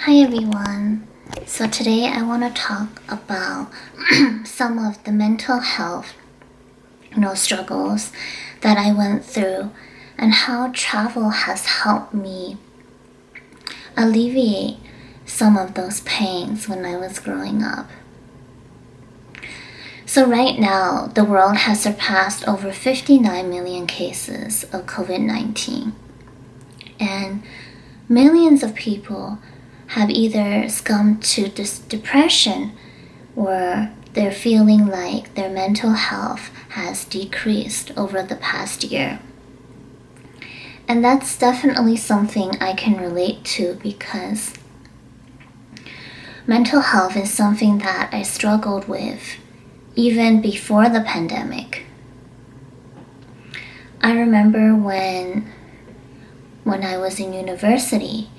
Hi everyone. So today I want to talk about some of the mental health, struggles that I went through and how travel has helped me alleviate some of those pains when I was growing up. So right now, the world has surpassed over 59 million cases of COVID-19, and millions of people have either succumbed to depression or they're feeling like their mental health has decreased over the past year. And that's definitely something I can relate to because mental health is something that I struggled with even before the pandemic. I remember when I was in university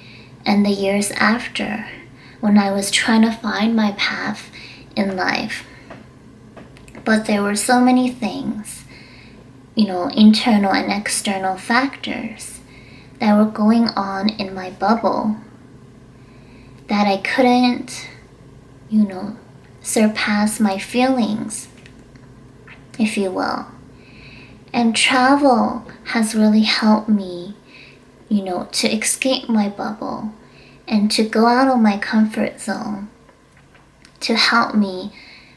and the years after, when I was trying to find my path in life. But there were so many things, internal and external factors that were going on in my bubble that I couldn't, surpass my feelings, if you will. And travel has really helped me, to escape my bubble and to go out of my comfort zone to help me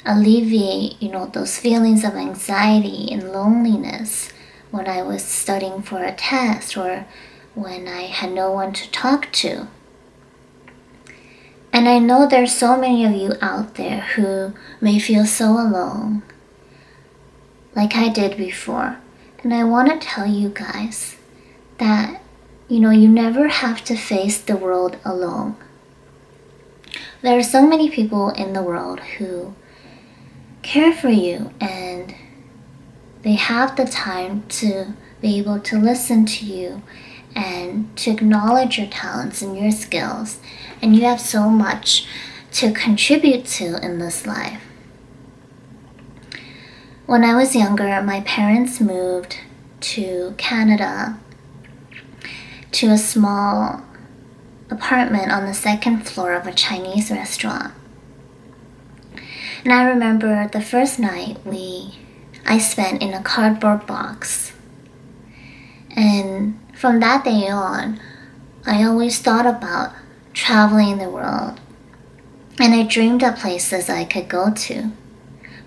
alleviate, those feelings of anxiety and loneliness when I was studying for a test or when I had no one to talk to. And I know there's so many of you out there who may feel so alone, like I did before. And I want to tell you guys that, you never have to face the world alone. There are so many people in the world who care for you and they have the time to be able to listen to you and to acknowledge your talents and your skills, and you have so much to contribute to in this life. When I was younger, my parents moved to Canada to a small apartment on the second floor of a Chinese restaurant. And I remember the first night I spent in a cardboard box. And from that day on, I always thought about traveling the world. And I dreamed of places I could go to.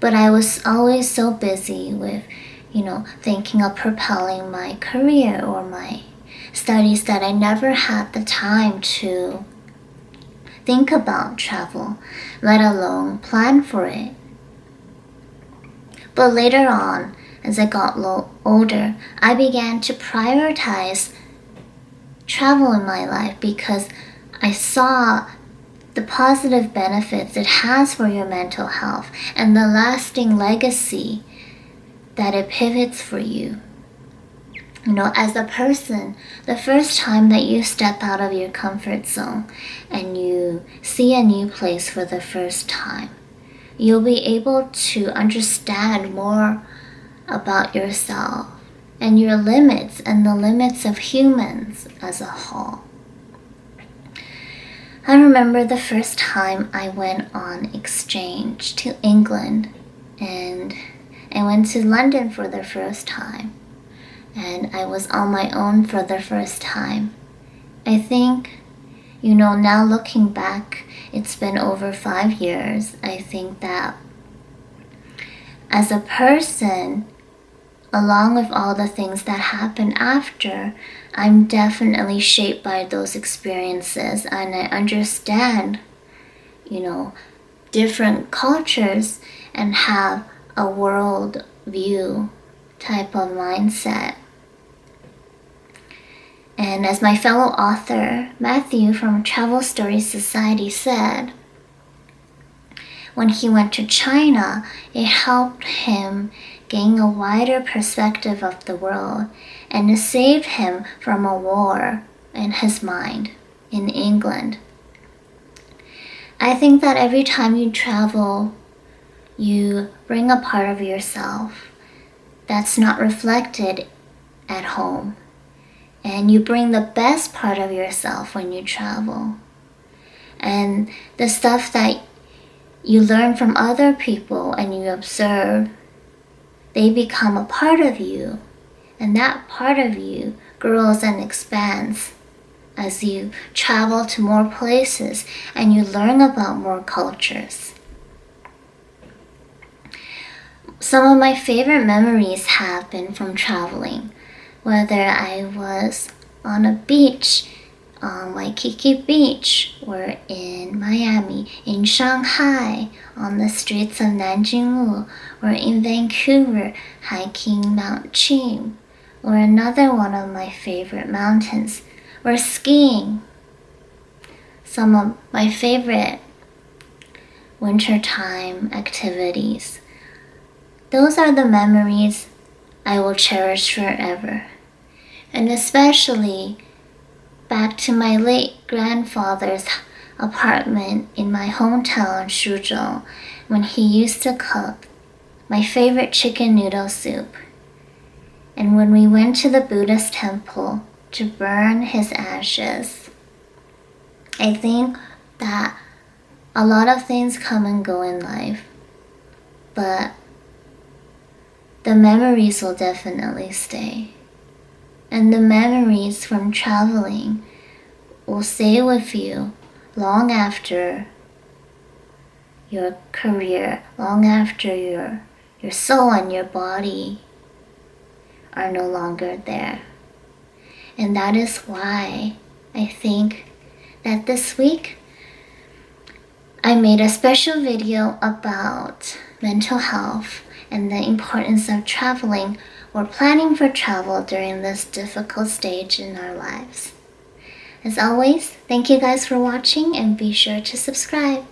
But I was always so busy with, thinking of propelling my career or my studies that I never had the time to think about travel, let alone plan for it. But later on, as I got older, I began to prioritize travel in my life because I saw the positive benefits it has for your mental health and the lasting legacy that it pivots for you. As a person, the first time that you step out of your comfort zone and you see a new place for the first time, you'll be able to understand more about yourself and your limits and the limits of humans as a whole. I remember the first time I went on exchange to England, and I went to London for the first time, and I was on my own for the first time. I think, now looking back, it's been over 5 years. I think that as a person, along with all the things that happen after, I'm definitely shaped by those experiences, and I understand, different cultures and have a world view type of mindset. And as my fellow author, Matthew from Travel Stories Society said, when he went to China, it helped him gain a wider perspective of the world, and it saved him from a war in his mind in England. I think that every time you travel, you bring a part of yourself that's not reflected at home. And you bring the best part of yourself when you travel. And the stuff that you learn from other people and you observe, they become a part of you. And that part of you grows and expands as you travel to more places and you learn about more cultures. Some of my favorite memories have been from traveling, whether I was on a beach, on Waikiki Beach, or in Miami, in Shanghai, on the streets of Nanjingwu, or in Vancouver, hiking Mount Qing, or another one of my favorite mountains, or skiing. Some of my favorite wintertime activities. Those are the memories I will cherish forever. And especially back to my late grandfather's apartment in my hometown, Suzhou, when he used to cook my favorite chicken noodle soup. And when we went to the Buddhist temple to burn his ashes. I think that a lot of things come and go in life, but the memories will definitely stay. And the memories from traveling will stay with you long after your career, long after your soul and your body are no longer there. And that is why I think that this week I made a special video about mental health and the importance of traveling or planning for travel during this difficult stage in our lives. As always, thank you guys for watching and be sure to subscribe.